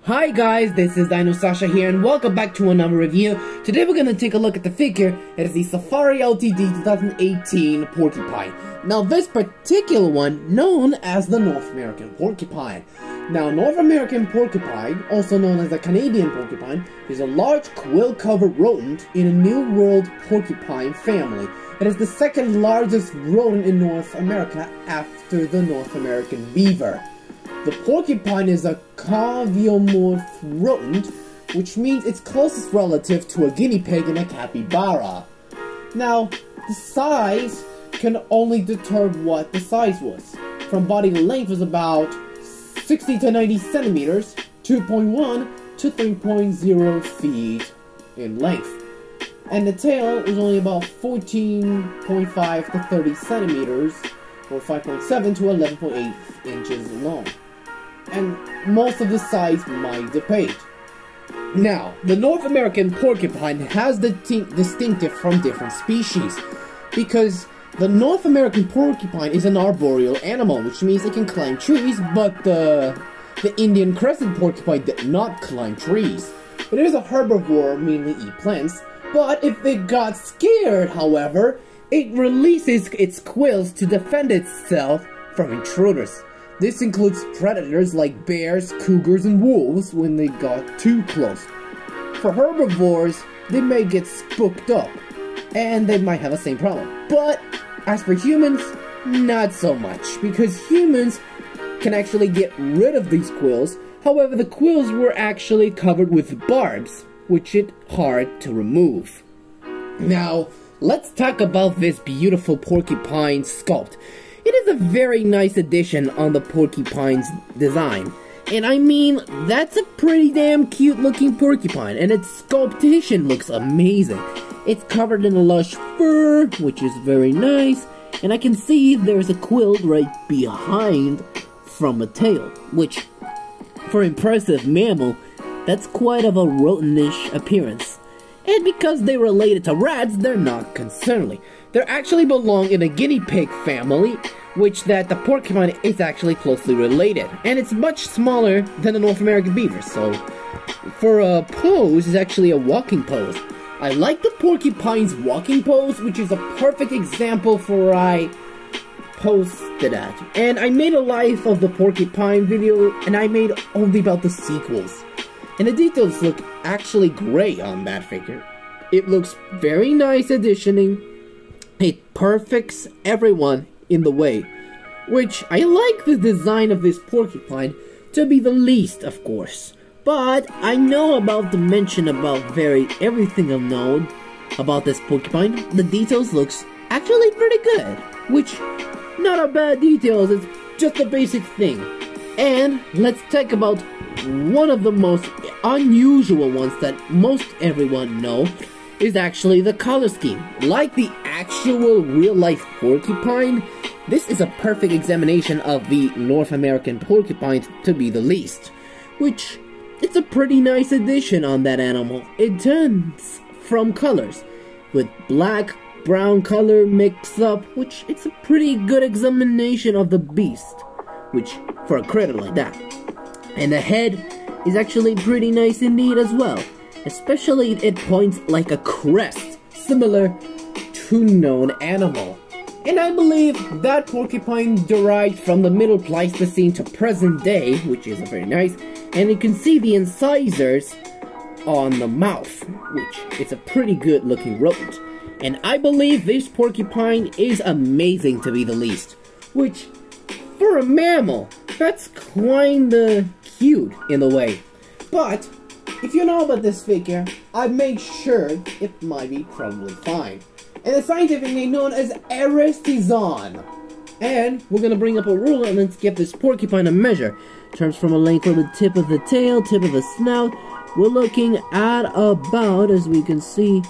Hi guys, this is DinoSasha here and welcome back to another review. Today we're gonna take a look at the figure. It is the Safari Ltd 2018 Porcupine. Now this particular one, known as the North American Porcupine. Now North American Porcupine, also known as the Canadian Porcupine, is a large quill-covered rodent in a New World porcupine family. It is the second largest rodent in North America after the North American beaver. The porcupine is a carnivorous rodent, which means its closest relative to a guinea pig and a capybara. Now, the size can only deter what the size was. From body length was about 60 to 90 centimeters, 2.1 to 3.0 feet in length. And the tail was only about 14.5 to 30 centimeters, or 5.7 to 11.8 inches long. And most of the size might debate. Now, the North American porcupine has the distinctive from different species, because the North American porcupine is an arboreal animal, which means it can climb trees, but the Indian crested porcupine did not climb trees. It is a herbivore, mainly eat plants, but if it got scared, however, it releases its quills to defend itself from intruders. This includes predators like bears, cougars, and wolves when they got too close. For herbivores, they may get spooked up, and they might have the same problem. But as for humans, not so much, because humans can actually get rid of these quills. However, the quills were actually covered with barbs, which is hard to remove. Now, let's talk about this beautiful porcupine sculpt. It is a very nice addition on the porcupine's design. And I mean, that's a pretty damn cute looking porcupine, and its sculptation looks amazing. It's covered in a lush fur, which is very nice, and I can see there's a quill right behind from a tail, which, for impressive mammal, that's quite of a rodentish appearance. And because they're related to rats, they're not concerningly. They actually belong in a guinea pig family, which that the porcupine is actually closely related. And it's much smaller than the North American beaver, so for a pose, it's actually a walking pose. I like the porcupine's walking pose, which is a perfect example for I posted that. And I made a life of the porcupine video, and I made only about the sequels. And the details look actually great on that figure. It looks very nice additioning. It perfects everyone in the way. Which, I like the design of this porcupine to be the least, of course. But, I know about the mention about everything I've known about this porcupine. The details looks actually pretty good. Which, not a bad details, it's just a basic thing. And, let's talk about one of the most unusual ones that most everyone know is actually the color scheme. Like the actual real-life porcupine, this is a perfect examination of the North American porcupine to be the least. Which, it's a pretty nice addition on that animal. It turns from colors, with black, brown color mixed up, which it's a pretty good examination of the beast. Which, for a critter like that. And the head is actually pretty nice indeed as well. Especially it points like a crest, similar to known animal. And I believe that porcupine derived from the Middle Pleistocene to present day, which is very nice. And you can see the incisors on the mouth, which is a pretty good looking rodent. And I believe this porcupine is amazing to be the least. Which, for a mammal, that's kinda cute in a way. But, if you know about this figure, I made sure it might be probably fine. And the scientific name known as Eristizon. And we're gonna bring up a ruler and let's give this porcupine a measure. In terms from a length from the tip of the tail, tip of the snout, we're looking at about, as we can see,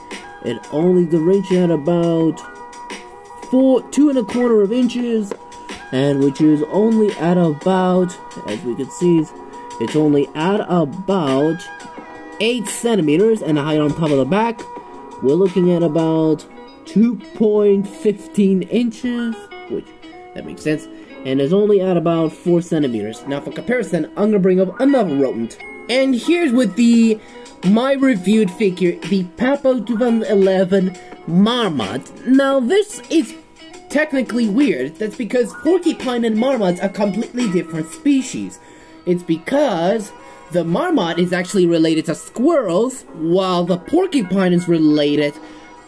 it only the range at about 2¼ inches. And which is only at about, as we can see, it's only at about 8 centimeters, and the height on top of the back, we're looking at about 2.15 inches, which That makes sense. And is only at about 4 centimeters. Now for comparison, I'm gonna bring up another rodent. And here's with my reviewed figure, the Papo 2011 Marmot. Now this is technically weird. That's because Porcupine and Marmots are completely different species. It's because the Marmot is actually related to squirrels, while the Porcupine is related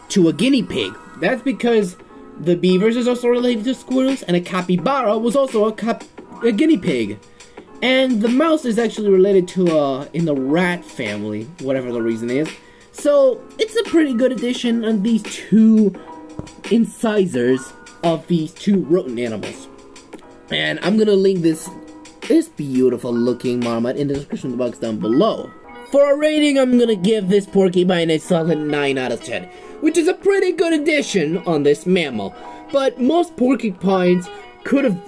to a guinea pig. That's because the beavers is also related to squirrels, and a capybara was also a guinea pig. And the mouse is actually related to in the rat family, whatever the reason is. So it's a pretty good addition on these two incisors of these two rodent animals. And I'm gonna link this beautiful looking Marmot in the description box down below. For a rating, I'm gonna give this Porcupine a solid 9 out of 10, which is a pretty good addition on this mammal. But most porcupines could have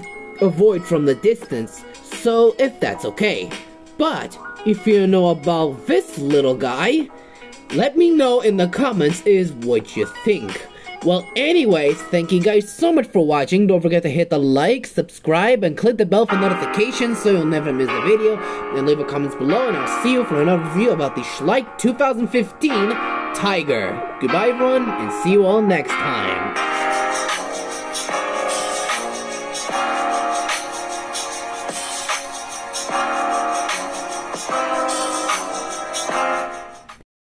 avoided from the distance, so if that's okay. But if you know about this little guy, let me know in the comments is what you think. Well, anyways, thank you guys so much for watching. Don't forget to hit the like, subscribe, and click the bell for notifications so you'll never miss a video. And leave a comments below, and I'll see you for another review about the Schleich 2015 Tiger. Goodbye, everyone, and see you all next time.